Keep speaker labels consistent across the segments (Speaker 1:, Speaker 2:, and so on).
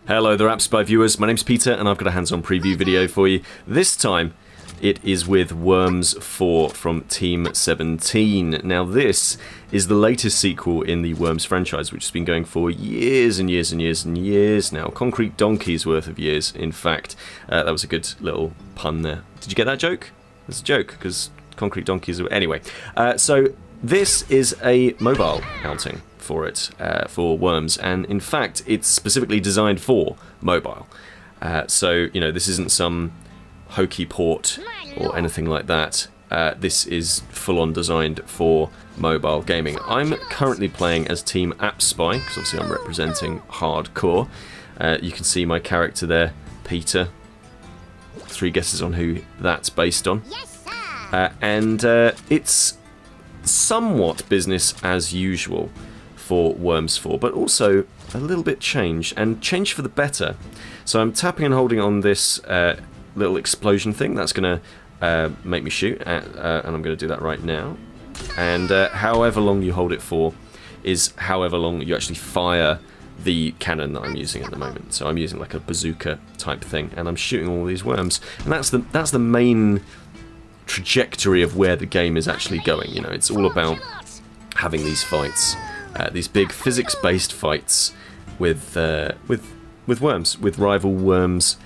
Speaker 1: Hello there, AppSpy viewers. My name's Peter, and I've got a hands-on preview video for you. This time, it is with Worms 4 from Team 17. Now, this is the latest sequel in the Worms franchise, which has been going for years and years and years and years now. Concrete donkey's worth of years, in fact. That was a good little pun there. Did you get that joke? It's a joke, because concrete donkeys... Anyway, so this is a mobile outing for it, for Worms, and in fact it's specifically designed for mobile. So, you know, this isn't some hokey port or anything like that. This is full-on designed for mobile gaming. I'm currently playing as Team AppSpy, because obviously I'm representing hardcore. You can see my character there, Peter. 3 guesses on who that's based on. And it's somewhat business as usual for Worms 4, but also a little bit changed, and changed for the better. So I'm tapping and holding on this little explosion thing that's going to make me shoot, and I'm going to do that right now. And however long you hold it for is however long you actually fire the cannon that I'm using at the moment. So I'm using like a bazooka type thing, and I'm shooting all these worms, and that's the main trajectory of where the game is actually going. You know, it's all about having these fights. These big physics-based fights with worms, with rival worms,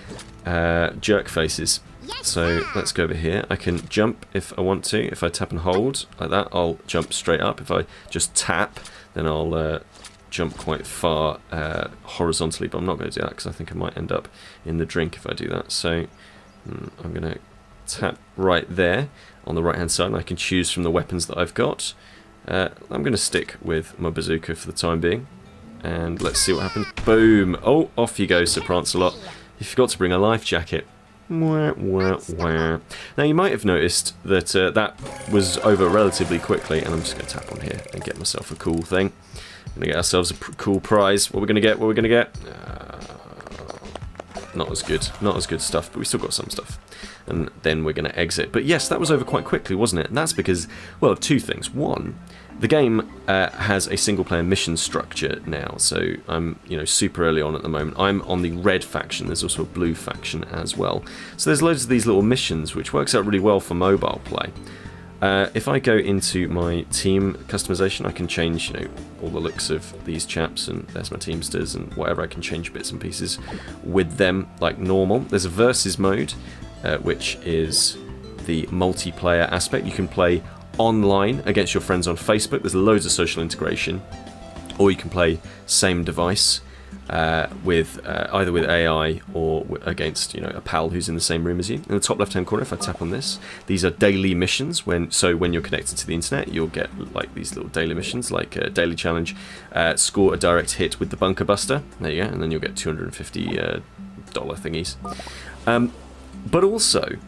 Speaker 1: jerk faces. So let's go over here. I can jump if I want to. If I tap and hold like that, I'll jump straight up. If I just tap, then I'll jump quite far horizontally. But I'm not going to do that because I think I might end up in the drink if I do that. So I'm going to tap right there on the right-hand side, and I can choose from the weapons that I've got. I'm going to stick with my bazooka for the time being, and let's see what happens. Boom! Oh, off you go, Sir Prancelot. You forgot to bring a life jacket. Wah, wah, wah. Now, you might have noticed that that was over relatively quickly, and I'm just going to tap on here and get myself a cool thing. We're going to get ourselves a cool prize. What we're going to get? What we're going to get? Not as good stuff, but we still got some stuff. And then we're going to exit. But yes, that was over quite quickly, wasn't it? And that's because, well, of 2 things. One, the game has a single-player mission structure now, so I'm, you know, super early on at the moment. I'm on the red faction. There's also a blue faction as well. So there's loads of these little missions, which works out really well for mobile play. If I go into my team customization, I can change, you know, all the looks of these chaps, and there's my teamsters and whatever. I can change bits and pieces with them like normal. There's a versus mode, which is the multiplayer aspect. You can play online against your friends on Facebook. There's loads of social integration, or you can play same device with either with AI or against, you know, a pal who's in the same room as you. In the top left-hand corner, if I tap on this, these are daily missions. When you're connected to the internet, you'll get like these little daily missions, like a daily challenge, score a direct hit with the bunker buster. There you go, and then you'll get $250 thingies. But also,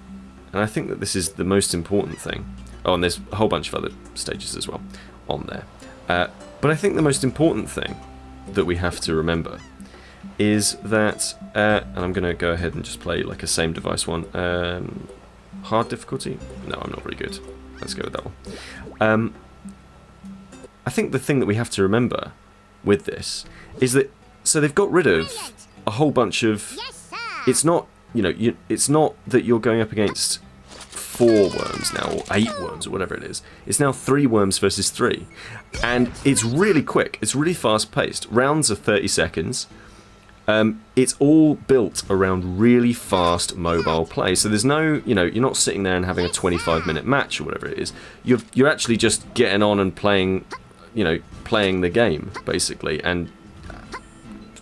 Speaker 1: and I think that this is the most important thing. Oh, and there's a whole bunch of other stages as well on there. But I think the most important thing that we have to remember is that, and I'm going to go ahead and just play like a same device one. Hard difficulty? No, I'm not very good. Let's go with that one. I think the thing that we have to remember with this is that, so they've got rid of a whole bunch of, it's not, you know, it's not that you're going up against 4 worms now, or 8 worms, or whatever it is. It's now 3 worms versus 3. And it's really quick. It's really fast-paced. Rounds are 30 seconds. It's all built around really fast mobile play. So there's no, you know, you're not sitting there and having a 25-minute match or whatever it is. You're actually just getting on and playing, you know, playing the game, basically, and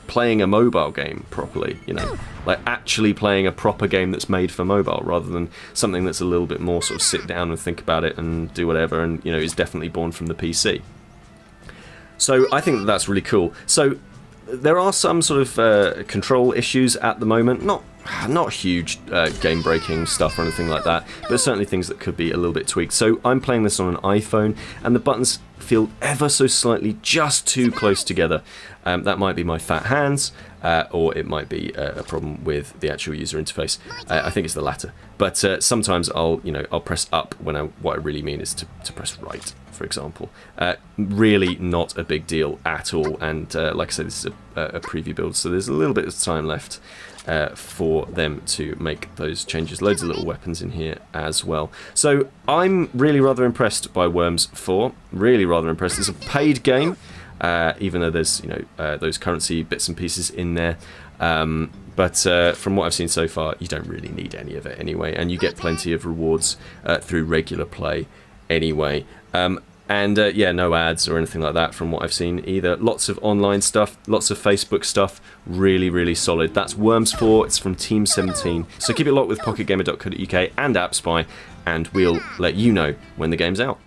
Speaker 1: playing a mobile game properly, you know, like actually playing a proper game that's made for mobile, rather than something that's a little bit more sort of sit down and think about it and do whatever, and, you know, is definitely born from the PC. So I think that that's really cool. So there are some sort of control issues at the moment, not huge game-breaking stuff or anything like that, but certainly things that could be a little bit tweaked. So I'm playing this on an iPhone, and the buttons feel ever so slightly just too close together. That might be my fat hands, or it might be a problem with the actual user interface. I think it's the latter. But sometimes I'll press up when what I really mean is to press right, for example. Really not a big deal at all. And like I said, this is a preview build, so there's a little bit of time left for them to make those changes. Loads of little weapons in here as well. So I'm really rather impressed by Worms 4. Really rather impressed. It's a paid game, even though there's those currency bits and pieces in there. But from what I've seen so far, you don't really need any of it anyway, and you get plenty of rewards through regular play anyway. And yeah, no ads or anything like that from what I've seen either. Lots of online stuff, lots of Facebook stuff, really, really solid. That's Worms 4, it's from Team 17. So keep it locked with pocketgamer.co.uk and AppSpy, and we'll let you know when the game's out.